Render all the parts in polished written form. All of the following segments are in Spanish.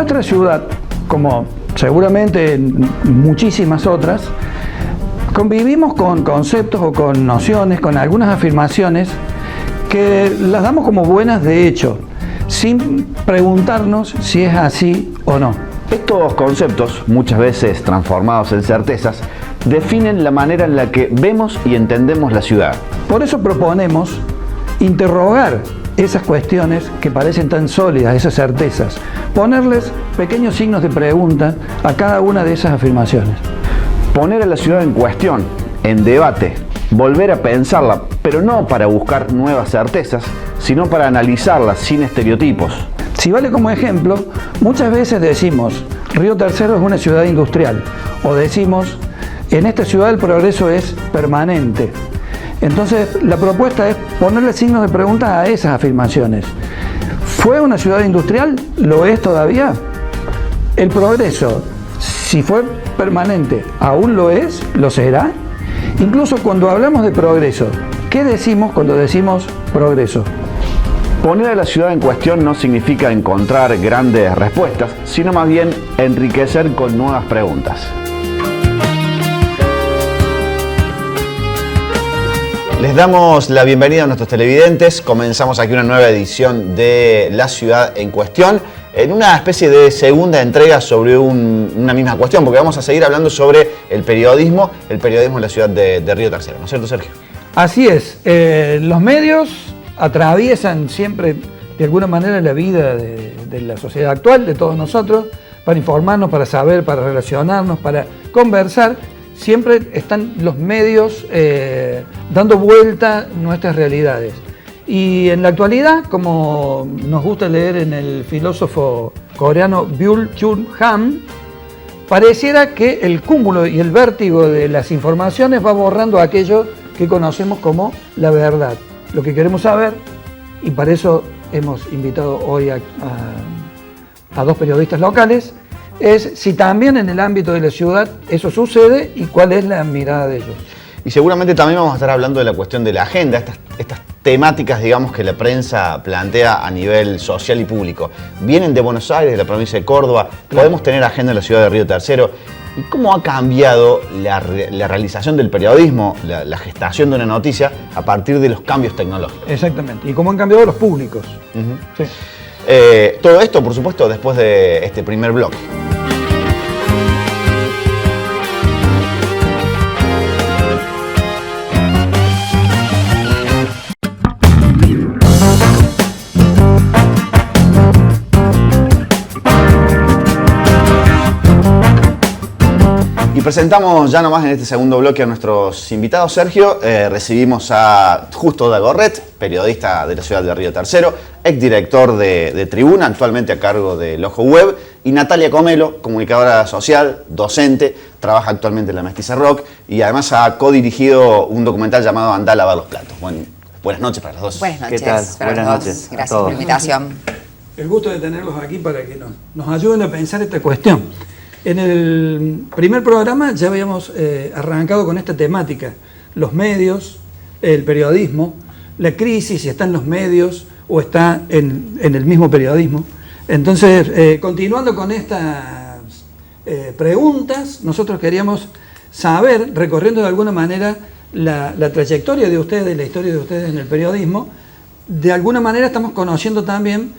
nuestra ciudad, como seguramente en muchísimas otras, convivimos con conceptos o con nociones, con algunas afirmaciones que las damos como buenas de hecho, sin preguntarnos si es así o no. Estos conceptos, muchas veces transformados en certezas, definen la manera en la que vemos y entendemos la ciudad. Por eso proponemos interrogar esas cuestiones que parecen tan sólidas, esas certezas, ponerles pequeños signos de pregunta a cada una de esas afirmaciones. Poner a la ciudad en cuestión, en debate, volver a pensarla, pero no para buscar nuevas certezas, sino para analizarla sin estereotipos. Si vale como ejemplo, muchas veces decimos, Río Tercero es una ciudad industrial, o decimos, en esta ciudad el progreso es permanente. Entonces, la propuesta es ponerle signos de pregunta a esas afirmaciones. ¿Fue una ciudad industrial? ¿Lo es todavía? El progreso, si fue permanente, ¿aún lo es? ¿Lo será? Incluso cuando hablamos de progreso, ¿qué decimos cuando decimos progreso? Poner a la ciudad en cuestión no significa encontrar grandes respuestas, sino más bien enriquecer con nuevas preguntas. Les damos la bienvenida a nuestros televidentes. Comenzamos aquí una nueva edición de La Ciudad en Cuestión, en una especie de segunda entrega sobre una misma cuestión, porque vamos a seguir hablando sobre el periodismo en la ciudad de Río Tercero, ¿no es cierto, Sergio? Así es. Los medios atraviesan siempre de alguna manera la vida de la sociedad actual, de todos nosotros, para informarnos, para saber, para relacionarnos, para conversar. Siempre están los medios dando vuelta nuestras realidades. Y en la actualidad, como nos gusta leer en el filósofo coreano Byul-Chul Han, pareciera que el cúmulo y el vértigo de las informaciones va borrando aquello que conocemos como la verdad. Lo que queremos saber, y para eso hemos invitado hoy a dos periodistas locales, es si también en el ámbito de la ciudad eso sucede y cuál es la mirada de ellos. Y seguramente también vamos a estar hablando de la cuestión de la agenda, estas temáticas, digamos, que la prensa plantea a nivel social y público. Vienen de Buenos Aires, de la provincia de Córdoba, podemos tener agenda en la ciudad de Río Tercero. ¿Y cómo ha cambiado la realización del periodismo, la gestación de una noticia a partir de los cambios tecnológicos? Exactamente, y cómo han cambiado los públicos. Sí. Todo esto, por supuesto, después de este primer bloque. Presentamos ya nomás en este segundo bloque a nuestros invitados. Sergio, recibimos a Justo Dagorret, periodista de la ciudad de Río Tercero, exdirector de Tribuna, actualmente a cargo del Ojo Web, y Natalia Comelo, comunicadora social, docente, trabaja actualmente en la Mestiza Rock y además ha codirigido un documental llamado Andá a lavar los platos. Buenas noches para los dos. Buenas noches. ¿Qué tal? Buenas noches. Gracias por la invitación. El gusto de tenerlos aquí para que nos ayuden a pensar esta cuestión. En el primer programa ya habíamos arrancado con esta temática, los medios, el periodismo, la crisis, si está en los medios o está en el mismo periodismo. Entonces, continuando con estas preguntas, nosotros queríamos saber, recorriendo de alguna manera la trayectoria de ustedes, la historia de ustedes en el periodismo, de alguna manera estamos conociendo también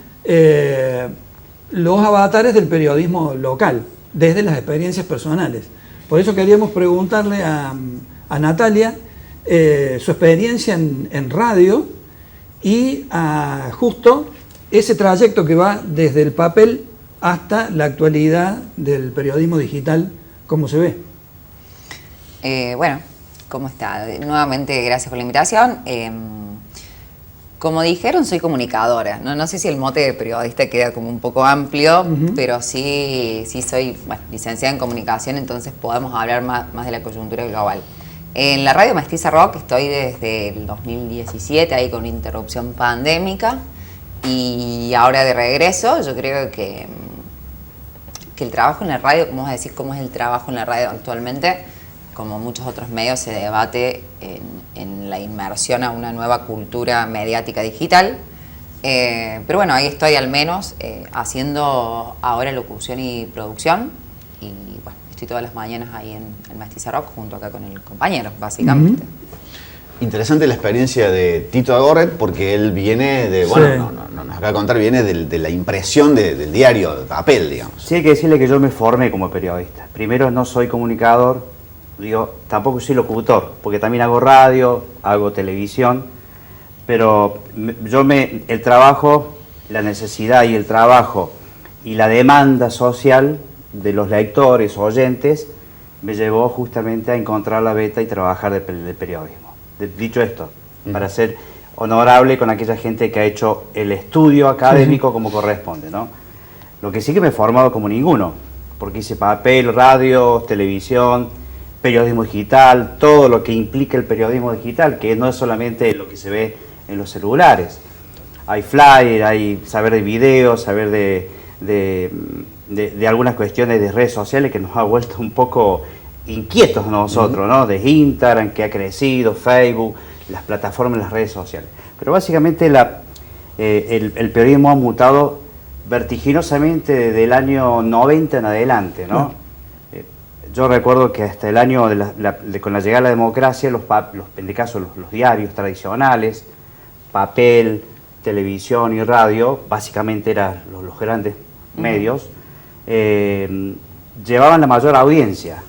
los avatares del periodismo local, desde las experiencias personales. Por eso queríamos preguntarle a Natalia su experiencia en radio y a Justo ese trayecto que va desde el papel hasta la actualidad del periodismo digital, ¿cómo se ve? Bueno, ¿cómo está? Nuevamente, gracias por la invitación. Como dijeron, soy comunicadora. No sé si el mote de periodista queda como un poco amplio, pero sí soy licenciada en comunicación, entonces podemos hablar más de la coyuntura global. En la radio Mestiza Rock estoy desde el 2017, ahí con una interrupción pandémica, y ahora de regreso. Yo creo que el trabajo en la radio, como vos decís, cómo es el trabajo en la radio actualmente, como muchos otros medios, se debate en la inmersión a una nueva cultura mediática digital. Pero bueno, ahí estoy al menos haciendo ahora locución y producción. Y bueno, estoy todas las mañanas ahí en el Mestiza Rock junto acá con el compañero, básicamente. Interesante la experiencia de Tito Agorret porque él viene de, bueno, Sí. nos acaba de contar, viene de la impresión del diario, de papel, digamos. Sí, hay que decirle que yo me formé como periodista. Primero no soy comunicador, tampoco soy locutor, porque también hago radio, hago televisión, pero el trabajo, la necesidad y el trabajo y la demanda social de los lectores, oyentes, me llevó justamente a encontrar la beta y trabajar de periodismo. Dicho esto, para ser honorable con aquella gente que ha hecho el estudio académico como corresponde, ¿no? Lo que sí que me he formado como ninguno, porque hice papel, radio, televisión, periodismo digital, todo lo que implica el periodismo digital, que no es solamente lo que se ve en los celulares. Hay flyer, hay saber de videos, saber de algunas cuestiones de redes sociales que nos ha vuelto un poco inquietos nosotros, ¿no? De Instagram, que ha crecido, Facebook, las plataformas, las redes sociales. Pero básicamente el periodismo ha mutado vertiginosamente desde el año 90 en adelante, ¿no? Yo recuerdo que hasta el año, con la llegada de la democracia, en este caso los diarios tradicionales, papel, televisión y radio, básicamente eran los grandes medios, llevaban la mayor audiencia.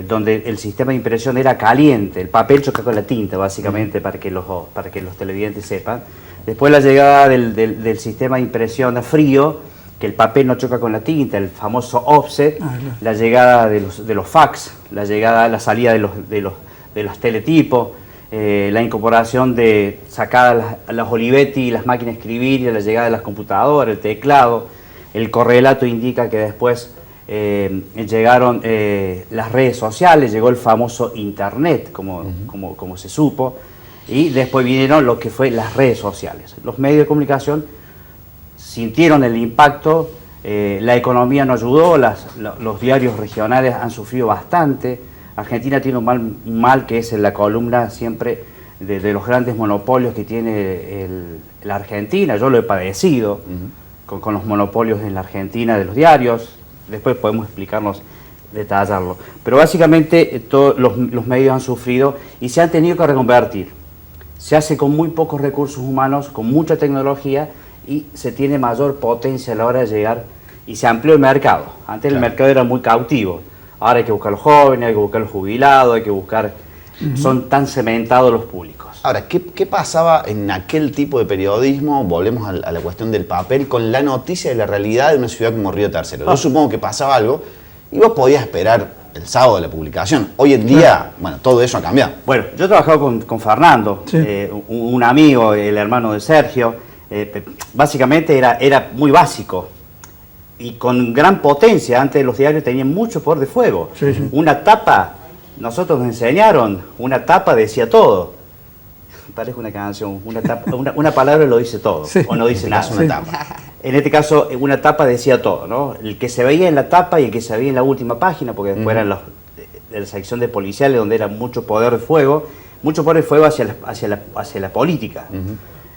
Donde el sistema de impresión era caliente, el papel choca con la tinta básicamente para que los televidentes sepan. Después la llegada del sistema de impresión a frío, que el papel no choca con la tinta, el famoso offset, la llegada de los fax, la salida de los teletipos, la incorporación de sacar las Olivetti y las máquinas de escribir y la llegada de las computadoras, el teclado, el correlato indica que después llegaron las redes sociales, llegó el famoso internet, como se supo, y después vinieron lo que fue las redes sociales. Los medios de comunicación sintieron el impacto, la economía no ayudó, los diarios regionales han sufrido bastante. Argentina tiene un mal que es en la columna siempre de los grandes monopolios que tiene la Argentina. Yo lo he padecido con los monopolios en la Argentina de los diarios. Después podemos explicarnos, detallarlo. Pero básicamente todos los medios han sufrido y se han tenido que reconvertir. Se hace con muy pocos recursos humanos, con mucha tecnología y se tiene mayor potencia a la hora de llegar y se amplió el mercado. Antes el mercado era muy cautivo. Ahora hay que buscar los jóvenes, hay que buscar los jubilados, hay que buscar... Son tan cementados los públicos. Ahora, ¿qué pasaba en aquel tipo de periodismo? Volvemos a la cuestión del papel, con la noticia de la realidad de una ciudad como Río Tercero. Yo supongo que pasaba algo y vos podías esperar el sábado de la publicación. Hoy en día, bueno, todo eso ha cambiado. Bueno, yo he trabajado con Fernando, un amigo, el hermano de Sergio. Básicamente era muy básico y con gran potencia. Antes los diarios tenían mucho poder de fuego. Una tapa, nosotros nos enseñaron, una tapa decía todo. Parece una canción, una palabra lo dice todo, o no dice nada. Una tapa. En este caso, una tapa decía todo, ¿no? El que se veía en la tapa y el que se veía en la última página, porque después eran de la sección de policiales donde era mucho poder de fuego hacia la política.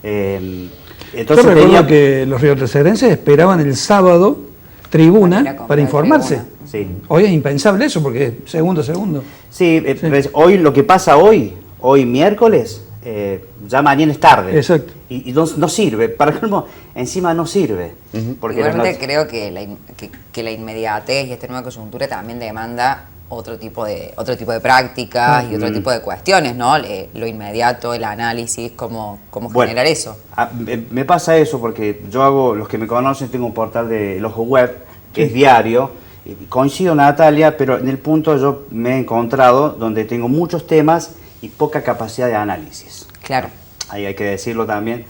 Entonces yo recuerdo que los riotercerenses esperaban el sábado tribuna para informarse. Sí. Hoy es impensable eso porque es segundo a segundo. Sí, hoy lo que pasa hoy miércoles, ya mañana es tarde. Exacto. Y no sirve, para colmo, encima no sirve. Porque igualmente creo que la inmediatez y esta nueva coyuntura también demanda otro tipo de prácticas y otro tipo de cuestiones, ¿no? Lo inmediato, el análisis, cómo generar eso. Me pasa eso porque los que me conocen, tengo un portal de El Ojo Web, que es diario. Coincido, Natalia, pero en el punto yo me he encontrado donde tengo muchos temas y poca capacidad de análisis. Claro. Ahí hay que decirlo también.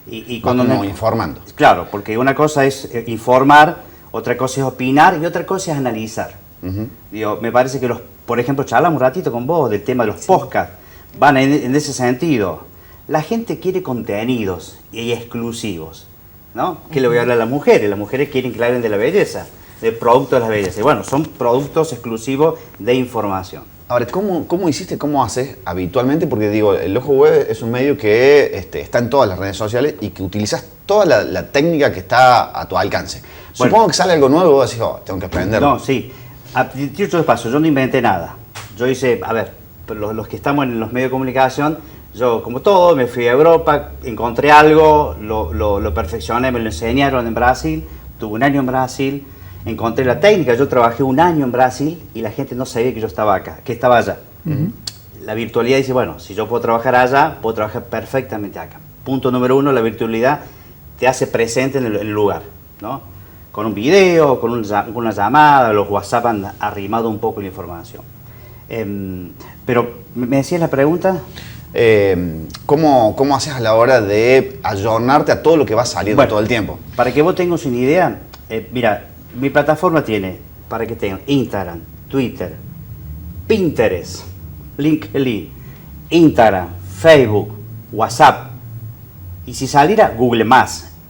Y cuando informando. Claro, porque una cosa es informar, otra cosa es opinar y otra cosa es analizar. Me parece que por ejemplo, charlamos un ratito con vos del tema de los podcasts, van en ese sentido. La gente quiere contenidos y exclusivos, ¿no? ¿Qué le voy a hablar a las mujeres? Las mujeres quieren que le hablen de la belleza, del producto de la belleza. Y bueno, son productos exclusivos de información. Ahora, ¿cómo hiciste, cómo haces habitualmente? Porque digo, el Ojo Web es un medio que está en todas las redes sociales y que utilizas toda la técnica que está a tu alcance. Bueno, Supongo que sale algo nuevo y vos decís, tengo que aprenderlo. No, sí. Dicho de paso, yo no inventé nada. Yo hice, a ver, los que estamos en los medios de comunicación, yo como todo, me fui a Europa, encontré algo, lo perfeccioné, me lo enseñaron en Brasil, tuve un año en Brasil, encontré la técnica, yo trabajé un año en Brasil y la gente no sabía que yo estaba acá, que estaba allá. La virtualidad dice, bueno, si yo puedo trabajar allá, puedo trabajar perfectamente acá. Punto número 1, la virtualidad te hace presente en el lugar, ¿no? Con un video, con una llamada, los WhatsApp han arrimado un poco la información. Pero, ¿me decías la pregunta? ¿Cómo haces a la hora de ayornarte a todo lo que va saliendo todo el tiempo? Para que vos tengas una idea, mira, mi plataforma tiene, para que tengan, Instagram, Twitter, Pinterest, LinkedIn, Instagram, Facebook, WhatsApp. Y si saliera Google+,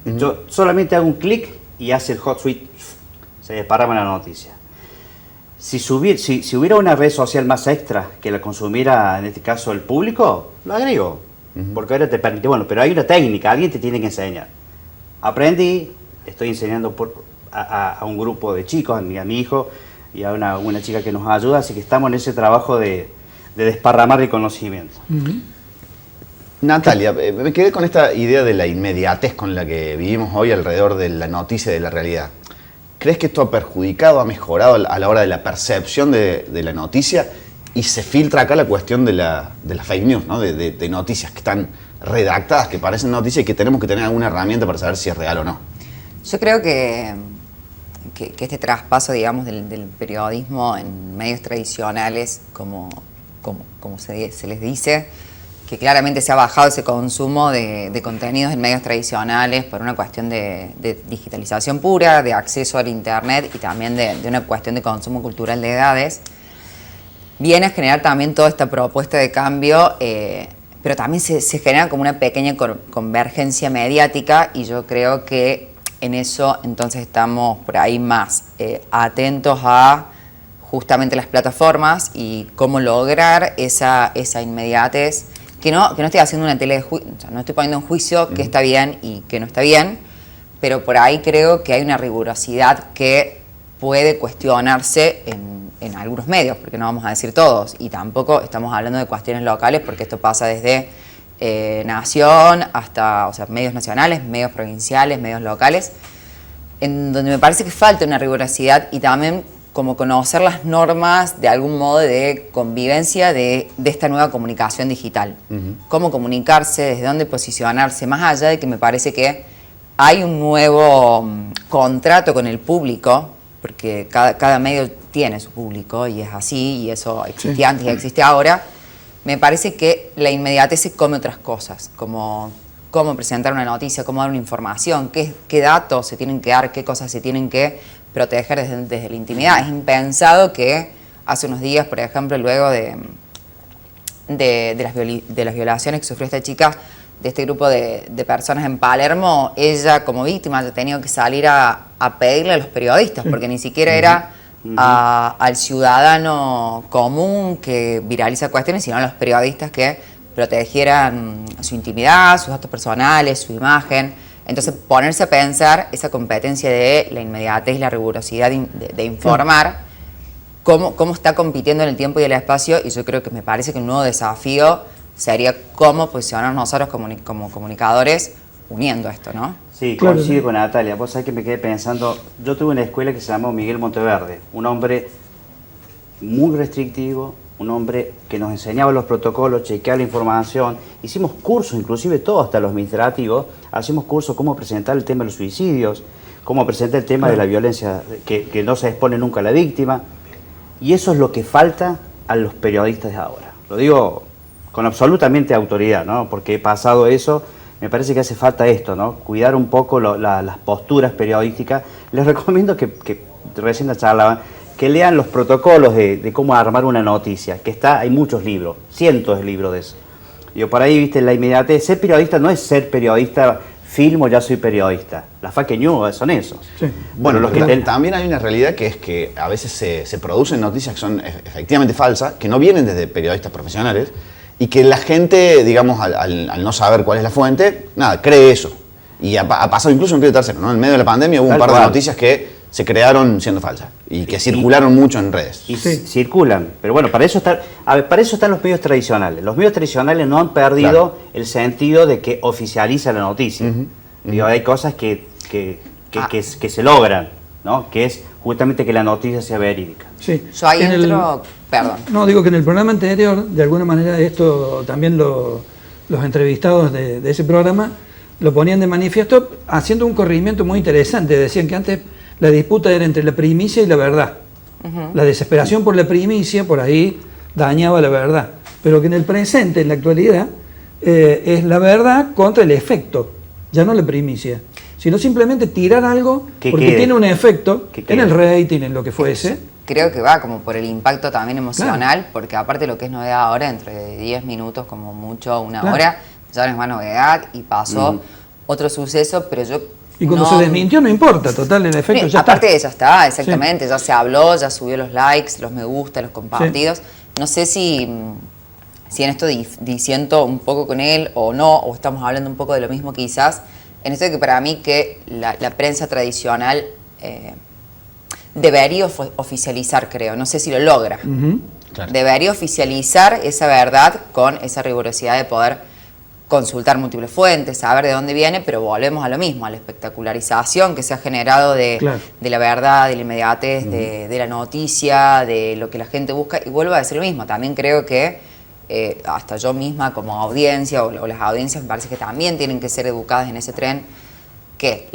yo solamente hago un clic y hace el hot suite, se disparaba la noticia. Si hubiera una red social más extra que la consumiera, en este caso, el público, lo agrego. Porque ahora te permite, bueno, pero hay una técnica, alguien te tiene que enseñar. Aprendí, estoy enseñando a un grupo de chicos, a mi hijo y a una chica que nos ayuda, así que estamos en ese trabajo de desparramar el conocimiento. Natalia, me quedé con esta idea de la inmediatez con la que vivimos hoy alrededor de la noticia y de la realidad. ¿Crees que esto ha perjudicado, ha mejorado a la hora de la percepción de la noticia? Y se filtra acá la cuestión de la fake news, ¿no? de noticias que están redactadas, que parecen noticias y que tenemos que tener alguna herramienta para saber si es real o no. Yo creo que este traspaso, digamos, del periodismo en medios tradicionales, como se les dice, que claramente se ha bajado ese consumo de contenidos en medios tradicionales por una cuestión de digitalización pura, de acceso al internet y también de una cuestión de consumo cultural de edades, viene a generar también toda esta propuesta de cambio, pero también se genera como una pequeña convergencia mediática, y yo creo que en eso entonces estamos por ahí más atentos a justamente las plataformas y cómo lograr esa inmediatez. Que no estoy haciendo una tele de juicio, o sea, no estoy poniendo en juicio qué está bien y qué no está bien, pero por ahí creo que hay una rigurosidad que puede cuestionarse en algunos medios, porque no vamos a decir todos, y tampoco estamos hablando de cuestiones locales, porque esto pasa desde Nación hasta, o sea, medios nacionales, medios provinciales, medios locales, en donde me parece que falta una rigurosidad y también como conocer las normas de algún modo de convivencia de esta nueva comunicación digital. Cómo comunicarse, desde dónde posicionarse, más allá de que me parece que hay un nuevo contrato con el público, porque cada medio tiene su público y es así, y eso existía antes y existe ahora. Me parece que la inmediatez se come otras cosas, como cómo presentar una noticia, cómo dar una información, qué datos se tienen que dar, qué cosas se tienen que proteger desde la intimidad. Es impensado que hace unos días, por ejemplo, luego de las violaciones que sufrió esta chica, de este grupo de personas en Palermo, ella como víctima ha tenido que salir a pedirle a los periodistas, porque ni siquiera era al ciudadano común que viraliza cuestiones, sino a los periodistas que protegieran su intimidad, sus datos personales, su imagen. Entonces, ponerse a pensar esa competencia de la inmediatez y la rigurosidad de informar, cómo está compitiendo en el tiempo y el espacio, y yo creo que me parece que un nuevo desafío sería cómo posicionarnos nosotros como comunicadores uniendo esto, ¿no? Sí, coincido con Natalia. Vos sabés que me quedé pensando, yo tuve una escuela que se llamó Miguel Monteverde, un hombre muy restrictivo, un hombre que nos enseñaba los protocolos, chequeaba la información, hicimos cursos, inclusive todo, hasta los administrativos, hacemos cursos cómo presentar el tema de los suicidios, cómo presentar el tema de la violencia, que no se expone nunca a la víctima, y eso es lo que falta a los periodistas de ahora. Lo digo con absolutamente autoridad, ¿no? Porque he pasado eso, me parece que hace falta esto, ¿no? Cuidar un poco las posturas periodísticas. Les recomiendo que recién la charlaban, que lean los protocolos de cómo armar una noticia, que hay muchos libros, cientos de libros de eso. Yo por ahí, viste, la inmediatez, ser periodista no es ser periodista filmo, ya soy periodista. Las fake news son esos. Sí. Bueno, los pero que también hay una realidad que es que a veces se producen noticias que son efectivamente falsas, que no vienen desde periodistas profesionales, y que la gente, digamos, al no saber cuál es la fuente, nada, cree eso. Y ha pasado incluso en Río Tercero, ¿no? En medio de la pandemia hubo un par de noticias que se crearon siendo falsas y que circularon mucho en redes. Y circulan. Pero bueno, para eso están los medios tradicionales. Los medios tradicionales no han perdido el sentido de que oficializa la noticia. Digo, hay cosas que se logran, ¿no? Que es justamente que la noticia sea verídica. Sí. Yo ahí entro, perdón. No, digo que en el programa anterior, de alguna manera, esto también los entrevistados de ese programa lo ponían de manifiesto haciendo un corrimiento muy interesante. Decían que antes la disputa era entre la primicia y la verdad. La desesperación por la primicia, por ahí, dañaba la verdad. Pero que en el presente, en la actualidad, es la verdad contra el efecto, ya no la primicia. Sino simplemente tirar algo porque tiene un efecto en el rating, en lo que fuese. Creo que va como por el impacto también emocional, porque aparte lo que es novedad ahora, entre 10 minutos como mucho, una hora, ya no es más novedad y pasó otro suceso, pero yo... Y cuando se desmintió no importa, total, el efecto ya aparte está. Ya está, exactamente, ya se habló, ya subió los likes, los me gusta, los compartidos. No sé si en esto disiento un poco con él o no, o estamos hablando un poco de lo mismo quizás, en esto de que para mí que la prensa tradicional debería oficializar, creo, no sé si lo logra. Claro. Debería oficializar esa verdad con esa rigurosidad de poder consultar múltiples fuentes, saber de dónde viene, pero volvemos a lo mismo, a la espectacularización que se ha generado de la verdad, de la inmediatez, de la noticia, de lo que la gente busca, y vuelvo a decir lo mismo, también creo que hasta yo misma como audiencia o las audiencias me parece que también tienen que ser educadas en ese tren, que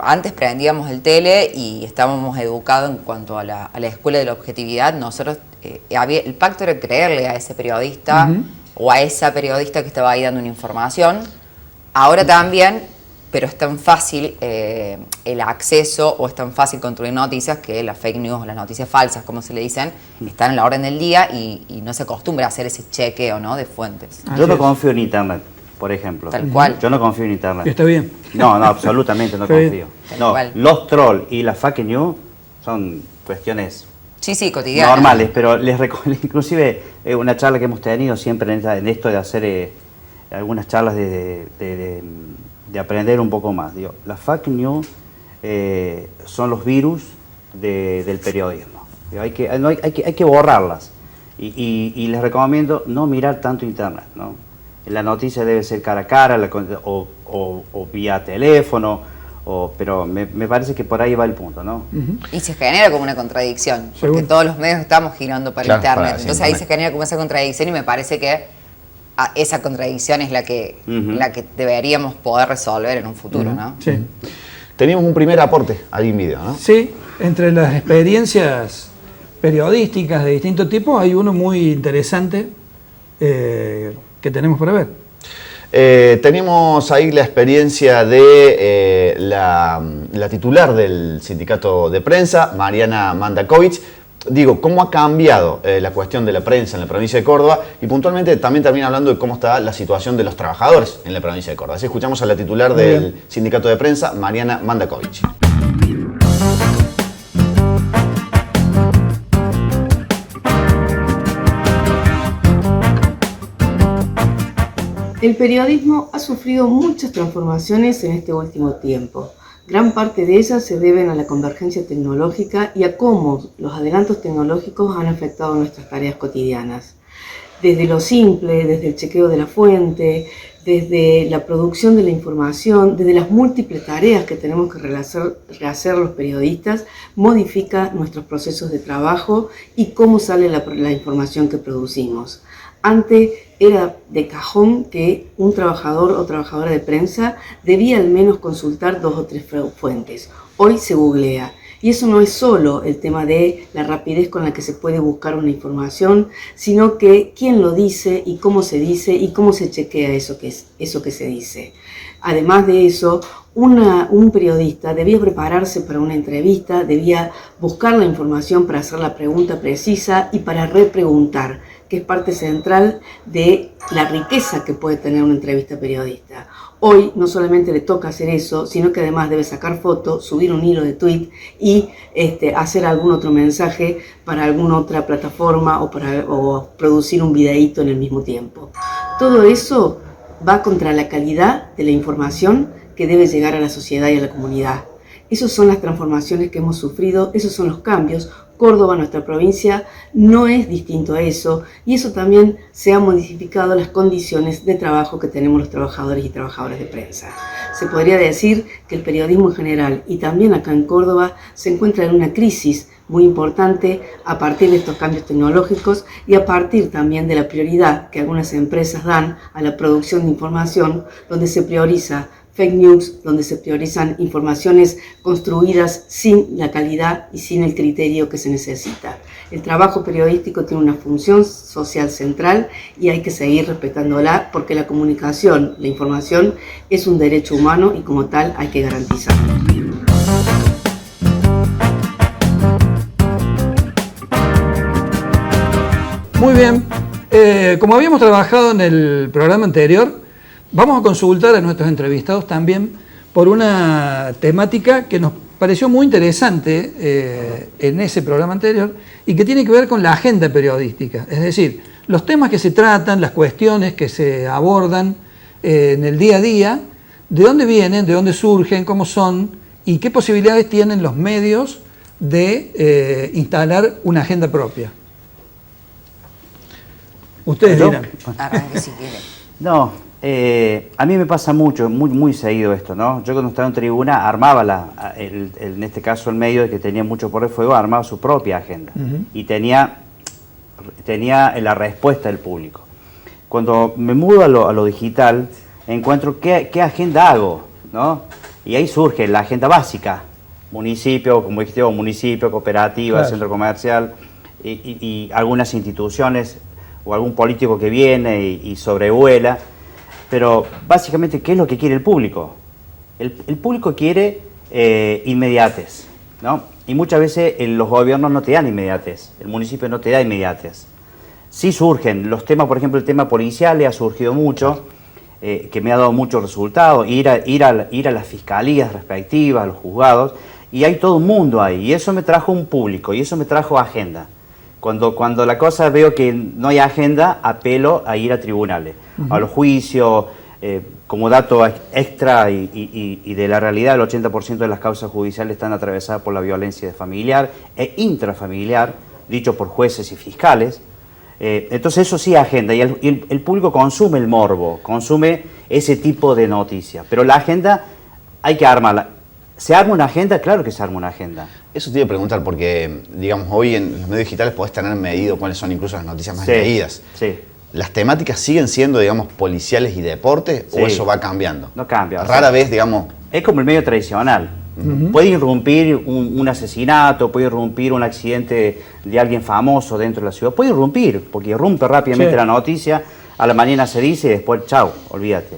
antes prendíamos el tele y estábamos educados en cuanto a la escuela de la objetividad, nosotros, el pacto era creerle a ese periodista, o a esa periodista que estaba ahí dando una información. Ahora también, pero es tan fácil el acceso o es tan fácil construir noticias que las fake news o las noticias falsas, como se le dicen, están en la orden del día y no se acostumbra a hacer ese chequeo, ¿no?, de fuentes. Yo no confío en Internet, por ejemplo. Tal cual. Yo no confío en Internet. Está bien. No, absolutamente no confío. No, los trolls y las fake news son cuestiones... Sí, cotidiana. Normales, pero inclusive una charla que hemos tenido siempre en esto de hacer algunas charlas de aprender un poco más. Digo, las fake news son los virus del periodismo. Digo, hay que borrarlas. Y les recomiendo no mirar tanto internet, ¿no? La noticia debe ser cara a cara o vía teléfono. Pero me parece que por ahí va el punto, ¿no? Y se genera como una contradicción, porque Seguro. todos los medios estamos girando para Claro, internet. para Entonces ahí se genera como esa contradicción y me parece que esa contradicción es la que deberíamos poder resolver en un futuro, ¿no? Sí. Teníamos un primer aporte ahí en video, ¿no? Sí, entre las experiencias periodísticas de distintos tipos hay uno muy interesante que tenemos para ver. Tenemos ahí la experiencia de la titular del sindicato de prensa, Mariana Mandakovich. Digo, cómo ha cambiado la cuestión de la prensa en la provincia de Córdoba y puntualmente también termina hablando de cómo está la situación de los trabajadores en la provincia de Córdoba. Así escuchamos a la titular del sindicato de prensa, Mariana Mandakovich. El periodismo ha sufrido muchas transformaciones en este último tiempo. Gran parte de ellas se deben a la convergencia tecnológica y a cómo los adelantos tecnológicos han afectado nuestras tareas cotidianas. Desde lo simple, desde el chequeo de la fuente, desde la producción de la información, desde las múltiples tareas que tenemos que rehacer los periodistas, modifica nuestros procesos de trabajo y cómo sale la información que producimos. Antes era de cajón que un trabajador o trabajadora de prensa debía al menos consultar 2 o 3 fuentes. Hoy se googlea. Y eso no es solo el tema de la rapidez con la que se puede buscar una información, sino que quién lo dice y cómo se chequea eso que se dice. Además de eso, un periodista debía prepararse para una entrevista, debía buscar la información para hacer la pregunta precisa y para repreguntar, que es parte central de la riqueza que puede tener una entrevista periodista. Hoy no solamente le toca hacer eso, sino que además debe sacar fotos, subir un hilo de tweet y hacer algún otro mensaje para alguna otra plataforma o producir un videíto en el mismo tiempo. Todo eso va contra la calidad de la información que debe llegar a la sociedad y a la comunidad. Esas son las transformaciones que hemos sufrido, esos son los cambios. Córdoba, nuestra provincia, no es distinto a eso, y eso también se han modificado las condiciones de trabajo que tenemos los trabajadores y trabajadoras de prensa. Se podría decir que el periodismo en general y también acá en Córdoba se encuentra en una crisis muy importante a partir de estos cambios tecnológicos y a partir también de la prioridad que algunas empresas dan a la producción de información, donde se prioriza fake news, donde se priorizan informaciones construidas sin la calidad y sin el criterio que se necesita. El trabajo periodístico tiene una función social central y hay que seguir respetándola porque la comunicación, la información, es un derecho humano y como tal hay que garantizarlo. Muy bien, como habíamos trabajado en el programa anterior, vamos a consultar a nuestros entrevistados también por una temática que nos pareció muy interesante en ese programa anterior y que tiene que ver con la agenda periodística, es decir, los temas que se tratan, las cuestiones que se abordan en el día a día, de dónde vienen, de dónde surgen, cómo son y qué posibilidades tienen los medios de instalar una agenda propia. Ustedes dirán. Arranque si quiere. No, a mí me pasa mucho, muy seguido esto, ¿no? Yo cuando estaba en tribuna armaba, en este caso el medio que tenía mucho por el fuego, armaba su propia agenda y tenía la respuesta del público. Cuando me mudo a lo digital, encuentro qué agenda hago, ¿no? Y ahí surge la agenda básica, municipio, como dijiste vos, municipio, cooperativa, claro, centro comercial y algunas instituciones o algún político que viene y sobrevuela. Pero básicamente, ¿qué es lo que quiere el público? El público quiere inmediatez, ¿no? Y muchas veces los gobiernos no te dan inmediatez, el municipio no te da inmediatez. Sí surgen los temas, por ejemplo, el tema policial ha surgido mucho, que me ha dado muchos resultados, ir a las fiscalías respectivas, a los juzgados, y hay todo un mundo ahí, y eso me trajo un público, y eso me trajo agenda. Cuando la cosa veo que no hay agenda, apelo a ir a tribunales, a los juicios, como dato extra y de la realidad, el 80% de las causas judiciales están atravesadas por la violencia familiar e intrafamiliar, dicho por jueces y fiscales. Entonces eso sí agenda, y el público consume el morbo, consume ese tipo de noticias, pero la agenda hay que armarla. ¿Se arma una agenda? Claro que se arma una agenda. Eso te iba a preguntar porque, digamos, hoy en los medios digitales podés tener medido cuáles son incluso las noticias más leídas. Sí. ¿Las temáticas siguen siendo, digamos, policiales y deportes o eso va cambiando? No cambia. Rara vez, digamos... Es como el medio tradicional. Puede irrumpir un asesinato, puede irrumpir un accidente de alguien famoso dentro de la ciudad. Puede irrumpir, porque irrumpe rápidamente la noticia, a la mañana se dice y después, chau, olvídate.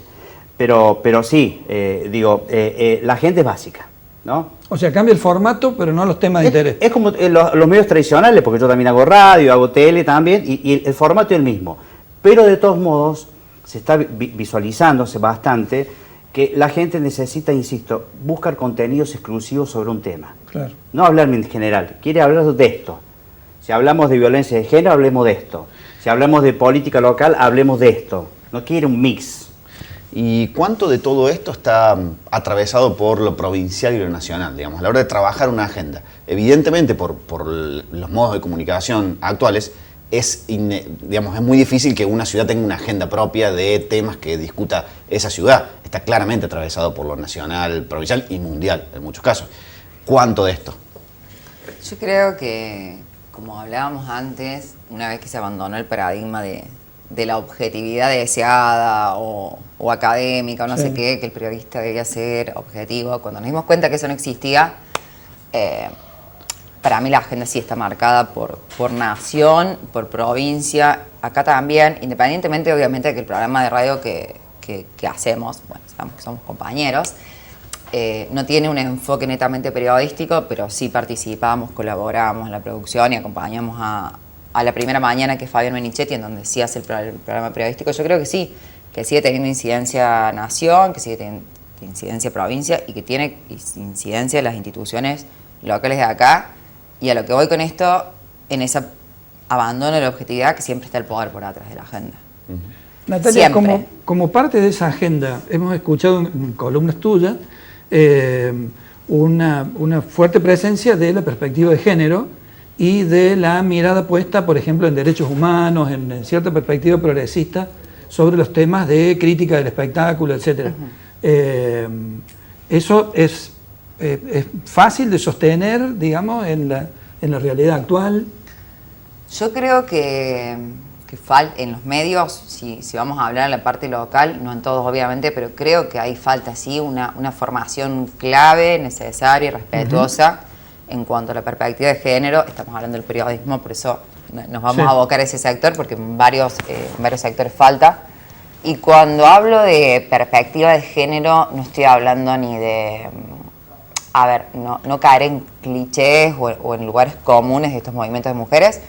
Pero sí, la gente es básica, ¿no? O sea, cambia el formato, pero no los temas de interés. Es como los medios tradicionales, porque yo también hago radio, hago tele también, y el formato es el mismo. Pero de todos modos, se está visualizándose bastante que la gente necesita, insisto, buscar contenidos exclusivos sobre un tema. Claro. No hablar en general, quiere hablar de esto. Si hablamos de violencia de género, hablemos de esto. Si hablamos de política local, hablemos de esto. No quiere un mix. ¿Y cuánto de todo esto está atravesado por lo provincial y lo nacional, digamos, a la hora de trabajar una agenda? Evidentemente, por los modos de comunicación actuales, es muy difícil que una ciudad tenga una agenda propia de temas que discuta esa ciudad. Está claramente atravesado por lo nacional, provincial y mundial, en muchos casos. ¿Cuánto de esto? Yo creo que, como hablábamos antes, una vez que se abandonó el paradigma de la objetividad deseada o académica o no sé qué, que el periodista debía ser objetivo, cuando nos dimos cuenta que eso no existía, para mí la agenda sí está marcada por nación, por provincia, acá también, independientemente obviamente de que el programa de radio que hacemos, bueno, sabemos que somos compañeros, no tiene un enfoque netamente periodístico, pero sí participamos, colaboramos en la producción y acompañamos a La Primera Mañana, que es Fabián Menichetti, en donde sí hace el programa periodístico. Yo creo que sí, que sigue teniendo incidencia nación, que sigue teniendo incidencia provincia y que tiene incidencia en las instituciones locales de acá. Y a lo que voy con esto, en ese abandono de la objetividad, que siempre está el poder por atrás de la agenda. Natalia, como parte de esa agenda, hemos escuchado en columnas tuyas una fuerte presencia de la perspectiva de género y de la mirada puesta, por ejemplo, en derechos humanos, en cierta perspectiva progresista sobre los temas de crítica del espectáculo, etc. ¿Eso es fácil de sostener, digamos, en la realidad actual? Yo creo que falta en los medios, si vamos a hablar en la parte local, no en todos obviamente, pero creo que ahí falta sí una formación clave, necesaria y respetuosa en cuanto a la perspectiva de género. Estamos hablando del periodismo, por eso nos vamos a abocar a ese sector, porque en varios sectores falta. Y cuando hablo de perspectiva de género, no estoy hablando ni de, no caer en clichés o en lugares comunes de estos movimientos de mujeres,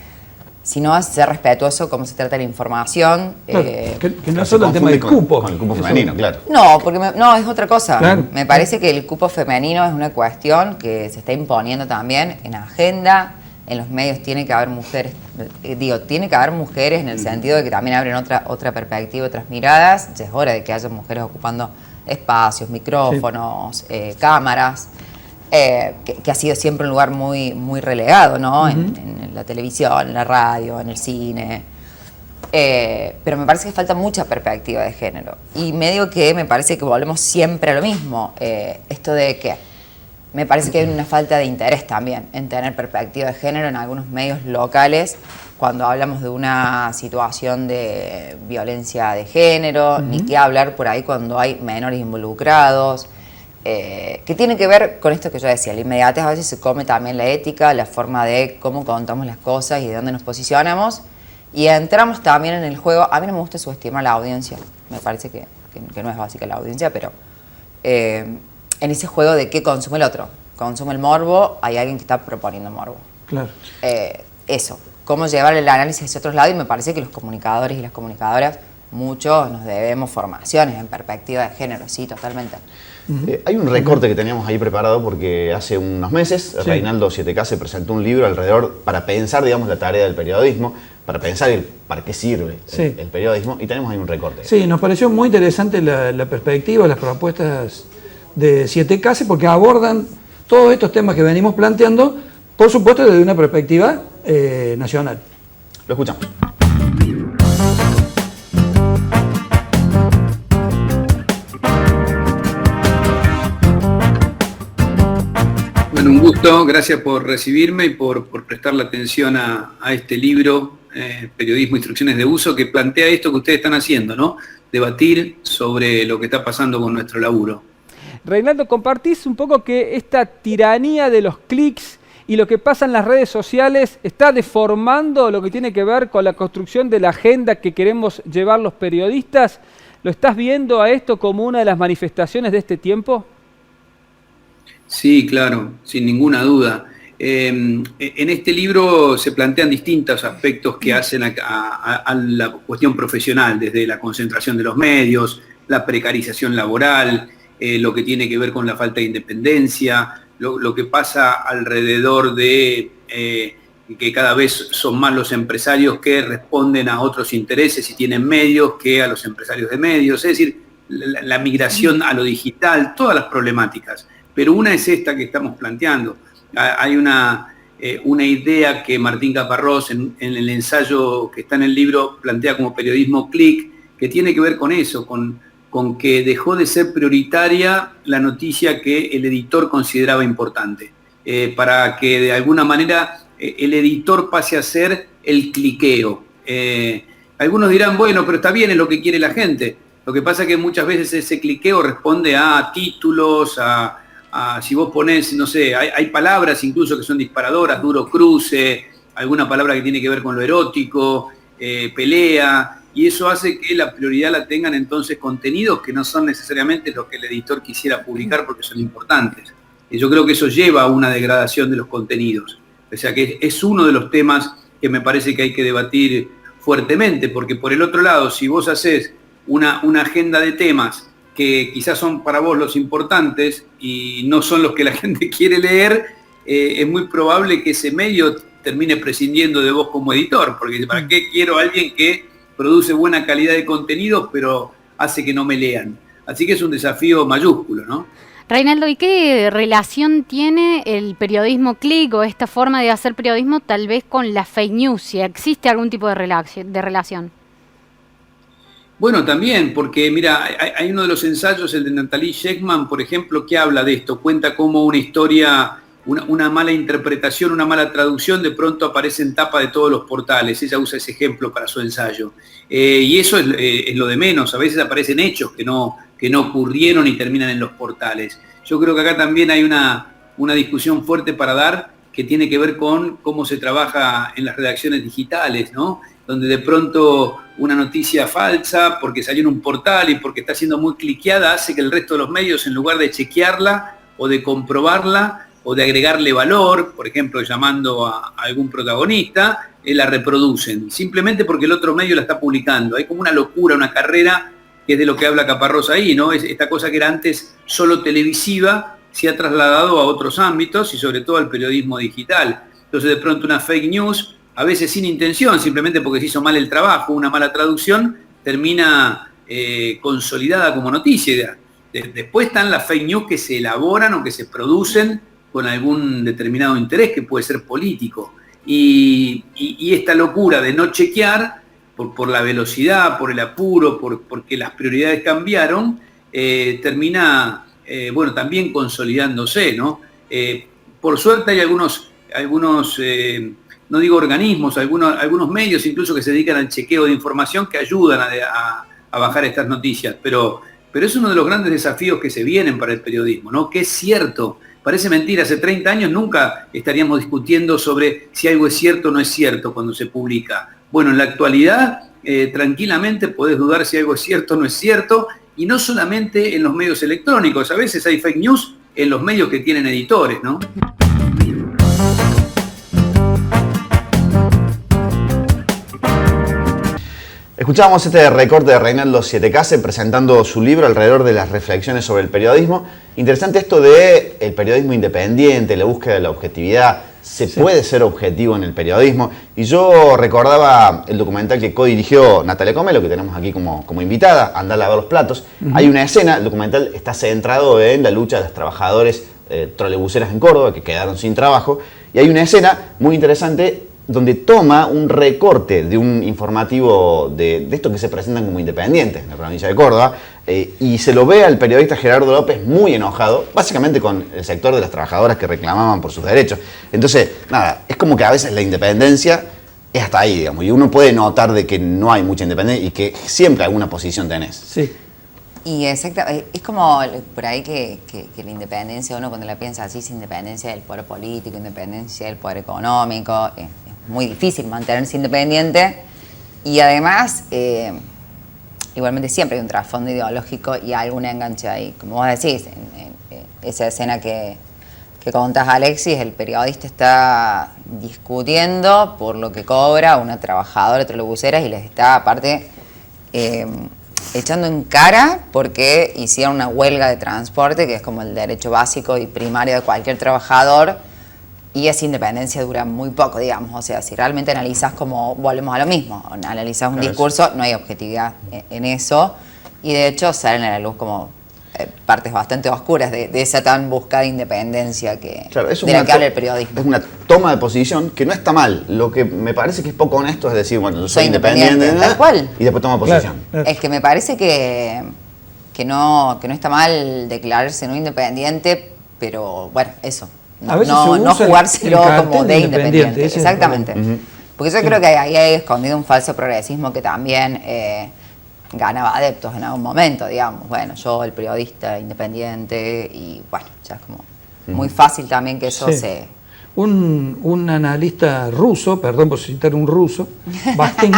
sino ser respetuoso cómo se trata la información. Claro, que no es solo el tema del cupo. Con el cupo femenino, claro. No, porque no, es otra cosa. Claro. Me parece que el cupo femenino es una cuestión que se está imponiendo también en agenda. En los medios tiene que haber mujeres, tiene que haber mujeres en el sentido de que también abren otra perspectiva, otras miradas. Ya es hora de que haya mujeres ocupando espacios, micrófonos, cámaras. Que ha sido siempre un lugar muy relegado, ¿no? En la televisión, en la radio, en el cine. Pero me parece que falta mucha perspectiva de género. Y medio que me parece que volvemos siempre a lo mismo. Esto de que me parece que hay una falta de interés también en tener perspectiva de género en algunos medios locales cuando hablamos de una situación de violencia de género, ni qué hablar por ahí cuando hay menores involucrados. Que tiene que ver con esto que yo decía, la inmediatez a veces se come también la ética, la forma de cómo contamos las cosas y de dónde nos posicionamos, y entramos también en el juego. A mí no me gusta subestimar la audiencia, me parece que no es básica la audiencia, pero en ese juego de qué consume el otro. Consume el morbo, hay alguien que está proponiendo morbo. Claro. Eso, cómo llevar el análisis hacia otros lados, y me parece que los comunicadores y las comunicadoras, muchos nos debemos formaciones en perspectiva de género, sí, totalmente. Hay un recorte que teníamos ahí preparado porque hace unos meses Reinaldo 7K se presentó un libro alrededor para pensar, digamos, la tarea del periodismo, para pensar para qué sirve el periodismo, y tenemos ahí un recorte. Sí, nos pareció muy interesante la perspectiva, las propuestas de 7K, porque abordan todos estos temas que venimos planteando, por supuesto desde una perspectiva nacional. Lo escuchamos. Bueno, un gusto, gracias por recibirme y por prestarle atención a este libro, Periodismo, Instrucciones de Uso, que plantea esto que ustedes están haciendo, ¿no? Debatir sobre lo que está pasando con nuestro laburo. Reinaldo, compartís un poco que esta tiranía de los clics y lo que pasa en las redes sociales está deformando lo que tiene que ver con la construcción de la agenda que queremos llevar los periodistas. ¿Lo estás viendo a esto como una de las manifestaciones de este tiempo? Sí, claro, sin ninguna duda. En este libro se plantean distintos aspectos que hacen a la cuestión profesional, desde la concentración de los medios, la precarización laboral, lo que tiene que ver con la falta de independencia, lo que pasa alrededor de que cada vez son más los empresarios que responden a otros intereses y tienen medios que a los empresarios de medios, es decir, la migración a lo digital, todas las problemáticas. Pero una es esta que estamos planteando. Hay una idea que Martín Caparrós en el ensayo que está en el libro plantea como periodismo click, que tiene que ver con eso, con que dejó de ser prioritaria la noticia que el editor consideraba importante, para que de alguna manera el editor pase a ser el cliqueo. Algunos dirán, bueno, pero está bien, es lo que quiere la gente. Lo que pasa es que muchas veces ese cliqueo responde a títulos, si vos ponés, no sé, hay palabras incluso que son disparadoras, duro cruce, alguna palabra que tiene que ver con lo erótico, pelea, y eso hace que la prioridad la tengan entonces contenidos que no son necesariamente los que el editor quisiera publicar porque son importantes. Y yo creo que eso lleva a una degradación de los contenidos. O sea que es uno de los temas que me parece que hay que debatir fuertemente, porque por el otro lado, si vos hacés una agenda de temas que quizás son para vos los importantes y no son los que la gente quiere leer, es muy probable que ese medio termine prescindiendo de vos como editor, porque ¿para qué quiero a alguien que produce buena calidad de contenidos pero hace que no me lean? Así que es un desafío mayúsculo, ¿no? Reinaldo, ¿y qué relación tiene el periodismo click o esta forma de hacer periodismo tal vez con la fake news? Si existe algún tipo de relación. Bueno, también, porque mira, hay uno de los ensayos, el de Natalie Sheckman, por ejemplo, que habla de esto, cuenta cómo una historia, una mala interpretación, una mala traducción, de pronto aparece en tapa de todos los portales. Ella usa ese ejemplo para su ensayo. Y eso es lo de menos, a veces aparecen hechos que no ocurrieron y terminan en los portales. Yo creo que acá también hay una discusión fuerte para dar, que tiene que ver con cómo se trabaja en las redacciones digitales, ¿no? Donde de pronto una noticia falsa, porque salió en un portal y porque está siendo muy cliqueada, hace que el resto de los medios, en lugar de chequearla o de comprobarla o de agregarle valor, por ejemplo, llamando a algún protagonista, la reproducen, simplemente porque el otro medio la está publicando. Hay como una locura, una carrera, que es de lo que habla Caparrós ahí, ¿no? Es esta cosa que era antes solo televisiva, se ha trasladado a otros ámbitos y sobre todo al periodismo digital. Entonces de pronto una fake news, a veces sin intención, simplemente porque se hizo mal el trabajo, una mala traducción, termina consolidada como noticia. Después están las fake news que se elaboran o que se producen con algún determinado interés que puede ser político. Y esta locura de no chequear, por la velocidad, por el apuro, porque las prioridades cambiaron, termina, bueno, también consolidándose, ¿no? Por suerte hay algunos no digo organismos, algunos medios incluso que se dedican al chequeo de información que ayudan a bajar estas noticias, pero es uno de los grandes desafíos que se vienen para el periodismo, ¿no? Que es cierto, parece mentira, hace 30 años nunca estaríamos discutiendo sobre si algo es cierto o no es cierto cuando se publica. Bueno, en la actualidad tranquilamente podés dudar si algo es cierto o no es cierto, y no solamente en los medios electrónicos, a veces hay fake news en los medios que tienen editores, ¿no? Escuchábamos este recorte de Reinaldo Sietecase presentando su libro alrededor de las reflexiones sobre el periodismo. Interesante esto de el periodismo independiente, la búsqueda de la objetividad. Se puede ser objetivo en el periodismo. Y yo recordaba el documental que co-dirigió Natalia Comelo, que tenemos aquí como invitada, Andá a lavar los platos. Hay una escena, el documental está centrado en la lucha de los trabajadores trolebuseras en Córdoba, que quedaron sin trabajo. Y hay una escena muy interesante donde toma un recorte de un informativo de estos que se presentan como independientes en la provincia de Córdoba, y se lo ve al periodista Gerardo López muy enojado, básicamente con el sector de las trabajadoras que reclamaban por sus derechos. Entonces, nada, es como que a veces la independencia es hasta ahí, digamos, y uno puede notar de que no hay mucha independencia y que siempre alguna posición tenés. Sí. Y exacto, es como por ahí que la independencia, uno cuando la piensa así, es independencia del poder político, independencia del poder económico, es muy difícil mantenerse independiente, y además igualmente siempre hay un trasfondo ideológico y algún enganche ahí. Como vos decís, en esa escena que contás, Alexis, el periodista está discutiendo por lo que cobra una trabajadora trolebusera y les está aparte echando en cara porque hicieron una huelga de transporte, que es como el derecho básico y primario de cualquier trabajador, y esa independencia dura muy poco, digamos. O sea, si realmente analizás, como volvemos a lo mismo, analizás un discurso, no hay objetividad en eso, y de hecho salen a la luz como partes bastante oscuras de esa tan buscada independencia de la que habla el periodismo. Es una toma de posición que no está mal. Lo que me parece que es poco honesto es decir, bueno, yo soy independiente, tal cual. Y después toma posición. Claro. Es que me parece que no está mal declararse no independiente, pero bueno, eso. A veces No se usa jugárselo el cartel como de independiente. ese Exactamente. Porque yo creo que ahí hay escondido un falso progresismo que también ganaba adeptos en algún momento, digamos. Bueno, yo, el periodista independiente, y bueno, ya es como muy fácil también que eso se... Un analista ruso, perdón por citar un ruso, Bastin,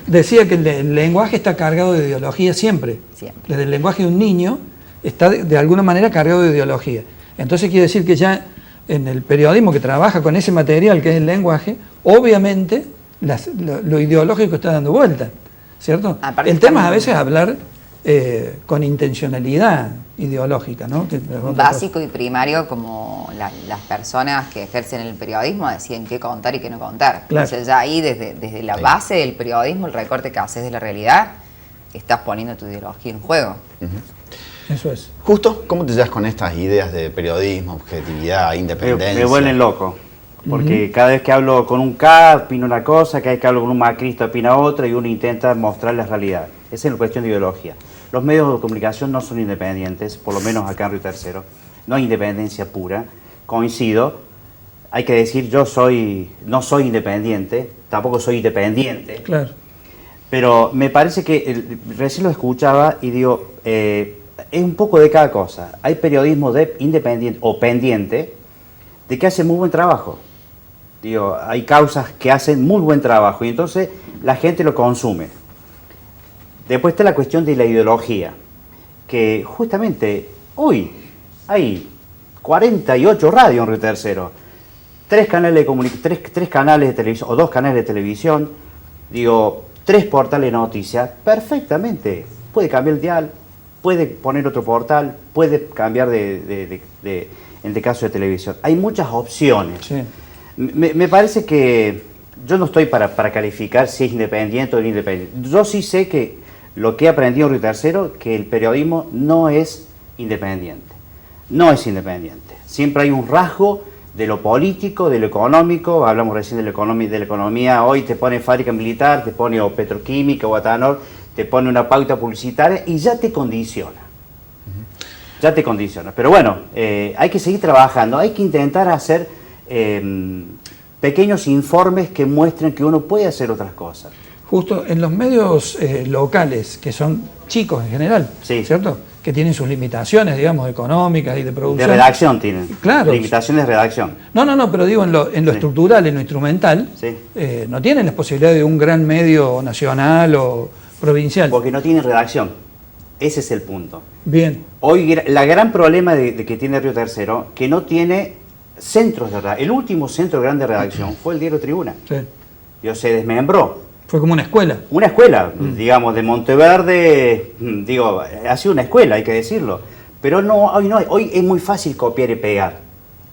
decía que el lenguaje está cargado de ideología siempre. Desde el lenguaje de un niño está de alguna manera cargado de ideología. Entonces quiere decir que ya en el periodismo que trabaja con ese material que es el lenguaje, obviamente lo ideológico está dando vuelta. ¿cierto? Aparte El tema es a estamos- veces hablar con intencionalidad ideológica, ¿no? Que es otra Básico y primario, como las personas que ejercen el periodismo deciden qué contar y qué no contar. Claro. Entonces ya ahí, desde la base del periodismo, el recorte que haces de la realidad, estás poniendo tu ideología en juego. cosa. Eso es. Justo, ¿cómo te llevas con estas ideas de periodismo, objetividad, independencia? Me vuelven loco. Porque cada vez que hablo con un K, opino una cosa, cada vez que hablo con un macrista, opina otra, y uno intenta mostrar la realidad. Esa es la cuestión de ideología. Los medios de comunicación no son independientes, por lo menos acá en Río Tercero. No hay independencia pura. Coincido. Hay que decir, no soy independiente, tampoco soy independiente. Claro. Pero me parece que, recién lo escuchaba y digo, es un poco de cada cosa. Hay periodismo independiente o pendiente de que hace muy buen trabajo. Digo, hay causas que hacen muy buen trabajo y entonces la gente lo consume. Después está la cuestión de la ideología, que justamente hoy hay 48 radios en Río Tercero, 3 canales de televisión o 2 canales de televisión, digo, 3 portales de noticias, perfectamente. Puede cambiar el dial, puede poner otro portal, puede cambiar en el caso de televisión. Hay muchas opciones. Sí. Me parece que yo no estoy para calificar si es independiente o no independiente. Yo sí sé que lo que he aprendido en Río Tercero, que el periodismo no es independiente. No es independiente. Siempre hay un rasgo de lo político, de lo económico. Hablamos recién de la economía. Hoy te pone fábrica militar, te pone o petroquímica o Atanor, te pone una pauta publicitaria y ya te condiciona. Ya te condiciona. Pero bueno, hay que seguir trabajando. Hay que intentar hacer pequeños informes que muestren que uno puede hacer otras cosas. Justo en los medios locales, que son chicos en general, Sí. ¿cierto? Que tienen sus limitaciones, digamos, económicas y de De producción. redacción tienen. Claro. Limitaciones de redacción. No, pero digo en lo Sí. estructural, en lo instrumental, Sí. no tienen las posibilidades de un gran medio nacional o provincial. Porque no tienen redacción. Ese es el punto. Bien, Hoy, la gran problema de que tiene Río Tercero, que no tiene centros de redacción. El último centro grande de redacción fue el diario Tribuna. sí. Dios, se desmembró. Fue como una escuela. Una escuela, digamos, de Monteverde, digo, ha sido una escuela, hay que decirlo. Pero hoy es muy fácil copiar y pegar.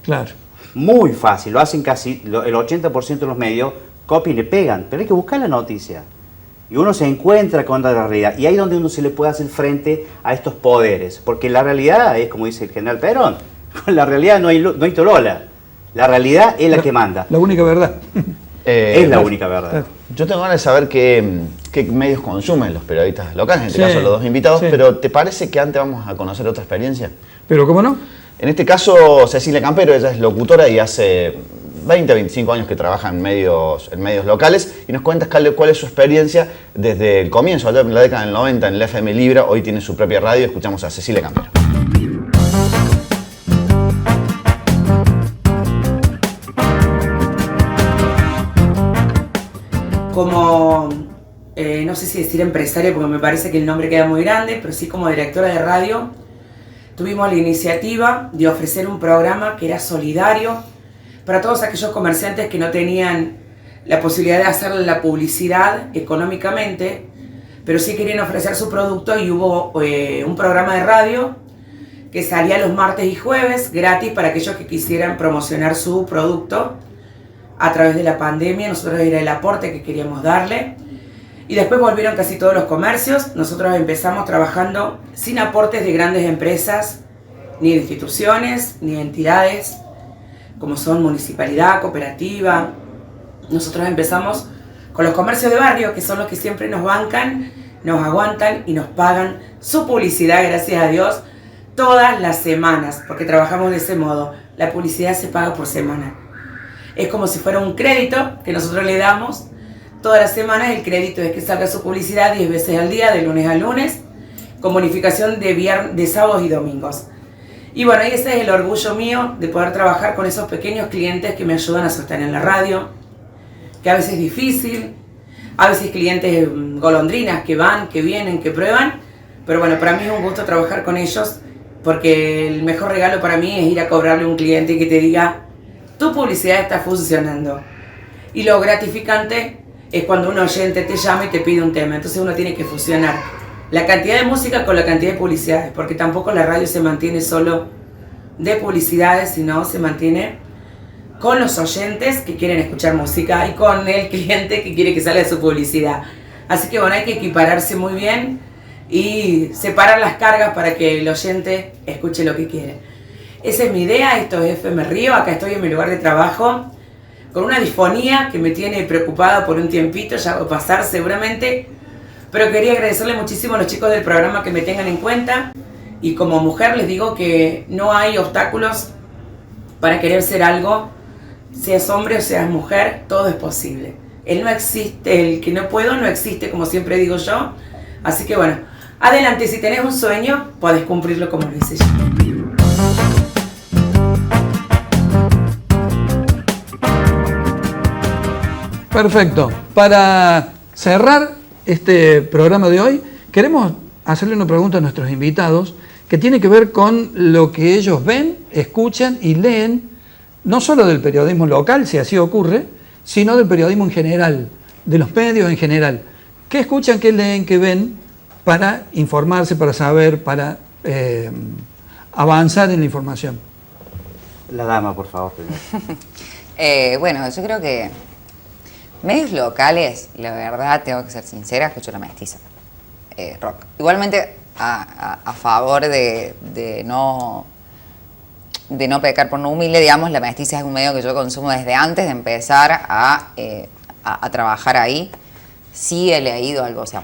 Claro. Muy fácil, lo hacen casi el 80% de los medios, copian y pegan, pero hay que buscar la noticia. Y uno se encuentra con la realidad, y ahí es donde uno se le puede hacer frente a estos poderes, porque la realidad es, como dice el general Perón, con la realidad no hay tolola, la realidad es la que manda, La única verdad. es la única verdad. Yo tengo ganas de saber qué medios consumen los periodistas locales, en este Sí, caso los dos invitados, sí. pero ¿te parece que antes vamos a conocer otra experiencia? Pero ¿cómo no? En este caso, Cecilia Campero, ella es locutora y hace 20, 25 años que trabaja en medios locales y nos cuenta cuál es su experiencia desde el comienzo, allá en la década del 90 en la FM Libra. Hoy tiene su propia radio. Escuchamos a Cecilia Campero. Como, no sé si decir empresaria porque me parece que el nombre queda muy grande, pero sí como directora de radio, tuvimos la iniciativa de ofrecer un programa que era solidario para todos aquellos comerciantes que no tenían la posibilidad de hacer la publicidad económicamente, pero sí querían ofrecer su producto, y hubo un programa de radio que salía los martes y jueves gratis para aquellos que quisieran promocionar su producto. A través de la pandemia, nosotros era el aporte que queríamos darle. Y después volvieron casi todos los comercios. Nosotros empezamos trabajando sin aportes de grandes empresas, ni de instituciones, ni de entidades, como son municipalidad, cooperativa. Nosotros empezamos con los comercios de barrio, que son los que siempre nos bancan, nos aguantan y nos pagan su publicidad, gracias a Dios, todas las semanas, porque trabajamos de ese modo. La publicidad se paga por semana. Es como si fuera un crédito que nosotros le damos todas las semanas. El crédito es que salga su publicidad 10 veces al día, de lunes a lunes, con bonificación de sábados y domingos. Y bueno, ese es el orgullo mío de poder trabajar con esos pequeños clientes que me ayudan a sostener la radio, que a veces es difícil, a veces clientes golondrinas que van, que vienen, que prueban, pero bueno, para mí es un gusto trabajar con ellos, porque el mejor regalo para mí es ir a cobrarle a un cliente y que te diga: tu publicidad está funcionando. Y lo gratificante es cuando un oyente te llama y te pide un tema. Entonces uno tiene que fusionar la cantidad de música con la cantidad de publicidades, porque tampoco la radio se mantiene solo de publicidades, sino se mantiene con los oyentes que quieren escuchar música y con el cliente que quiere que salga su publicidad. Así que bueno, hay que equipararse muy bien y separar las cargas para que el oyente escuche lo que quiere. Esa es mi idea, esto es FM Río, acá estoy en mi lugar de trabajo, con una disfonía que me tiene preocupada por un tiempito, ya va a pasar seguramente, pero quería agradecerle muchísimo a los chicos del programa que me tengan en cuenta, y como mujer les digo que no hay obstáculos para querer ser algo, seas hombre o seas mujer, todo es posible. Él no existe, el que no puedo no existe, como siempre digo yo, así que bueno, adelante, si tenés un sueño, podés cumplirlo como lo hice yo. Perfecto. Para cerrar este programa de hoy, queremos hacerle una pregunta a nuestros invitados que tiene que ver con lo que ellos ven, escuchan y leen, no solo del periodismo local, si así ocurre, sino del periodismo en general, de los medios en general. ¿Qué escuchan, qué leen, qué ven para informarse, para saber, para avanzar en la información? La dama, por favor, primero. Bueno, yo creo que medios locales, la verdad, tengo que ser sincera, escucho La Mestiza, rock. Igualmente a favor de no pecar por no humilde, digamos, La Mestiza es un medio que yo consumo desde antes de empezar a trabajar ahí. Sí he leído algo, o sea,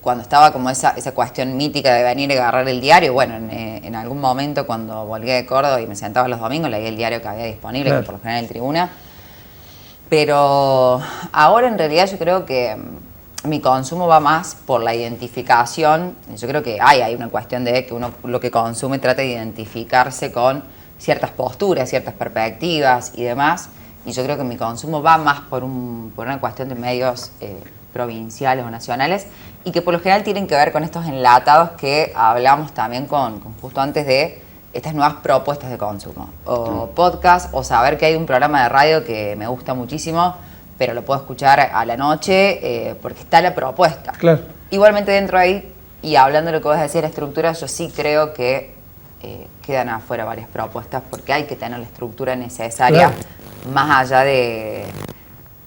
cuando estaba como esa cuestión mítica de venir y agarrar el diario, bueno, en algún momento cuando volví de Córdoba y me sentaba los domingos, leí el diario que había disponible, claro, que por lo general el Tribuna. Pero ahora en realidad yo creo que mi consumo va más por la identificación. Yo creo que hay una cuestión de que uno lo que consume trata de identificarse con ciertas posturas, ciertas perspectivas y demás. Y yo creo que mi consumo va más por una cuestión de medios provinciales o nacionales y que por lo general tienen que ver con estos enlatados que hablamos también con justo antes de estas nuevas propuestas de consumo, o podcast, o saber que hay un programa de radio que me gusta muchísimo, pero lo puedo escuchar a la noche porque está la propuesta. Claro. Igualmente dentro de ahí, y hablando de lo que vos decías, la estructura, yo sí creo que quedan afuera varias propuestas porque hay que tener la estructura necesaria, claro, más allá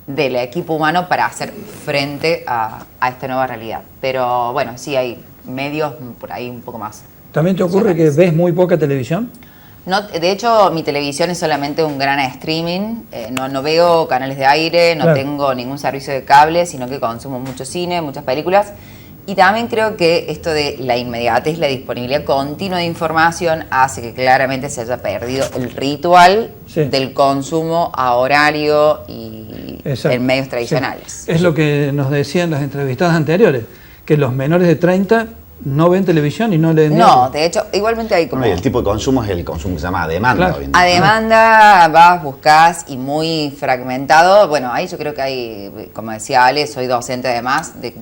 del equipo humano para hacer frente a esta nueva realidad. Pero bueno, sí hay medios por ahí un poco más. ¿También te ocurre que ves muy poca televisión? No, de hecho, mi televisión es solamente un gran streaming, no veo canales de aire, no claro, tengo ningún servicio de cable, sino que consumo mucho cine, muchas películas. Y también creo que esto de la inmediatez, la disponibilidad continua de información hace que claramente se haya perdido el ritual, sí, del consumo a horario y exacto, en medios tradicionales. Sí. Es lo que nos decían las entrevistadas anteriores, que los menores de 30 no ven televisión y no leen diario. No, de hecho, igualmente hay como... No, y el tipo de consumo es el consumo que se llama a demanda. Claro. A demanda, vas, buscas y muy fragmentado. Bueno, ahí yo creo que hay, como decía Ale, soy docente además de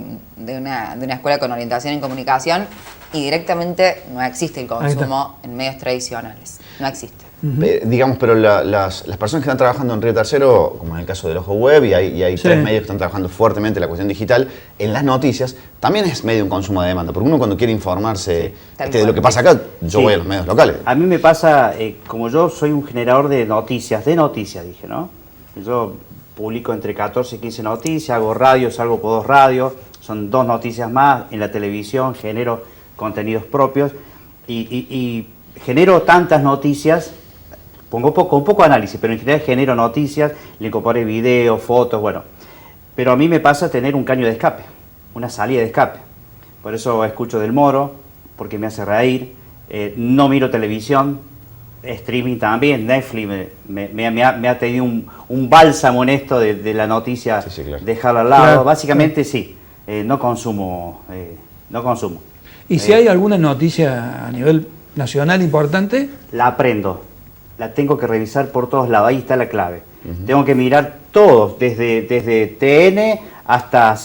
una escuela con orientación en comunicación y directamente no existe el consumo en medios tradicionales. No existe. Digamos, pero las personas que están trabajando en Río Tercero, como en el caso del Ojo Web, y hay sí, 3 medios que están trabajando fuertemente en la cuestión digital, en las noticias, también es medio un consumo de demanda, porque uno cuando quiere informarse de lo que pasa acá, yo voy a los medios locales. A mí me pasa, como yo soy un generador de noticias, dije, ¿no? Yo publico entre 14 y 15 noticias, hago radio, salgo por 2 radios, son 2 noticias más, en la televisión genero contenidos propios y genero tantas noticias. Pongo un poco de análisis, pero en general genero noticias, le incorporé videos, fotos, bueno. Pero a mí me pasa tener un caño de escape, una salida de escape. Por eso escucho Del Moro, porque me hace reír. No miro televisión, streaming también, Netflix me ha tenido un bálsamo en esto de la noticia, sí, claro, dejarla al lado. Claro, básicamente sí, no consumo. ¿Y si hay alguna noticia a nivel nacional importante? La aprendo. La tengo que revisar por todos lados, ahí está la clave. Tengo que mirar todo, desde TN hasta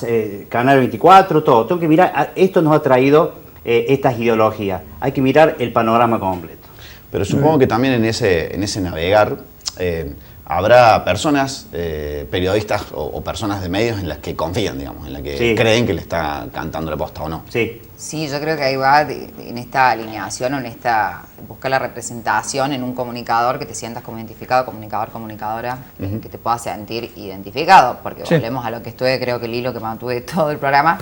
Canal 24, todo. Tengo que mirar, esto nos ha traído estas ideologías. Hay que mirar el panorama completo. Pero supongo que también en ese navegar, habrá personas, periodistas o personas de medios en las que confían, digamos, en las que creen que le está cantando la posta o no. Sí. Sí, yo creo que ahí va en esta alineación o en esta buscar la representación en un comunicador que te sientas como identificado, comunicador, comunicadora, que te puedas sentir identificado, porque volvemos a lo que estuve, creo que el hilo que mantuve todo el programa,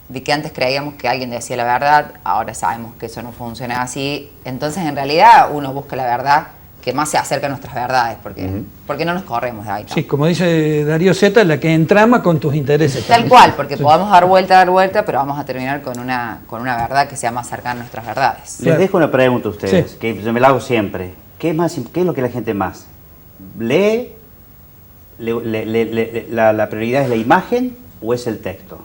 de que antes creíamos que alguien decía la verdad, ahora sabemos que eso no funciona así, entonces en realidad uno busca la verdad que más se acerca a nuestras verdades, porque no nos corremos de ahí. Sí, como dice Darío Zeta, la que entrama con tus intereses. Tal cual, porque podamos dar vuelta, pero vamos a terminar con una verdad que sea más cercana a nuestras verdades. Les dejo una pregunta a ustedes, que yo me la hago siempre. ¿Qué es lo que la gente más lee? ¿La prioridad es la imagen o es el texto?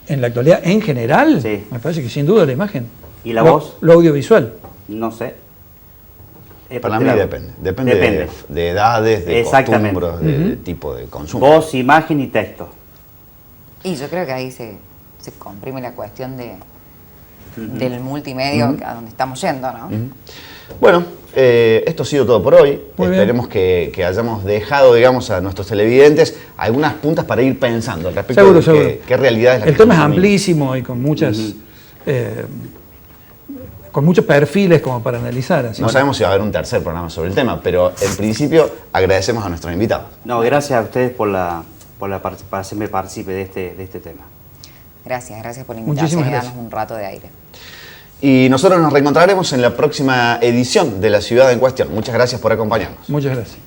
En la actualidad, en general, Sí. me parece que sin duda la imagen. ¿Y la voz? Lo audiovisual. No sé. Para mí depende. Depende. De edades, de costumbres, de tipo de consumo. Voz, imagen y texto. Y yo creo que ahí se comprime la cuestión del multimedio a donde estamos yendo, ¿no? Bueno, esto ha sido todo por hoy. Muy Esperemos que hayamos dejado, digamos, a nuestros televidentes algunas puntas para ir pensando al respecto Seguro. de qué realidad es la que El tema es consumimos. amplísimo y con muchas... con muchos perfiles como para analizar. Así. No sabemos si va a haber un tercer programa sobre el tema, pero en principio agradecemos a nuestros invitados. No, gracias a ustedes para hacerme partícipe de este tema. Gracias por la invitación y darnos un rato de aire. Y nosotros nos reencontraremos en la próxima edición de La Ciudad en Cuestión. Muchas gracias por acompañarnos. Muchas gracias.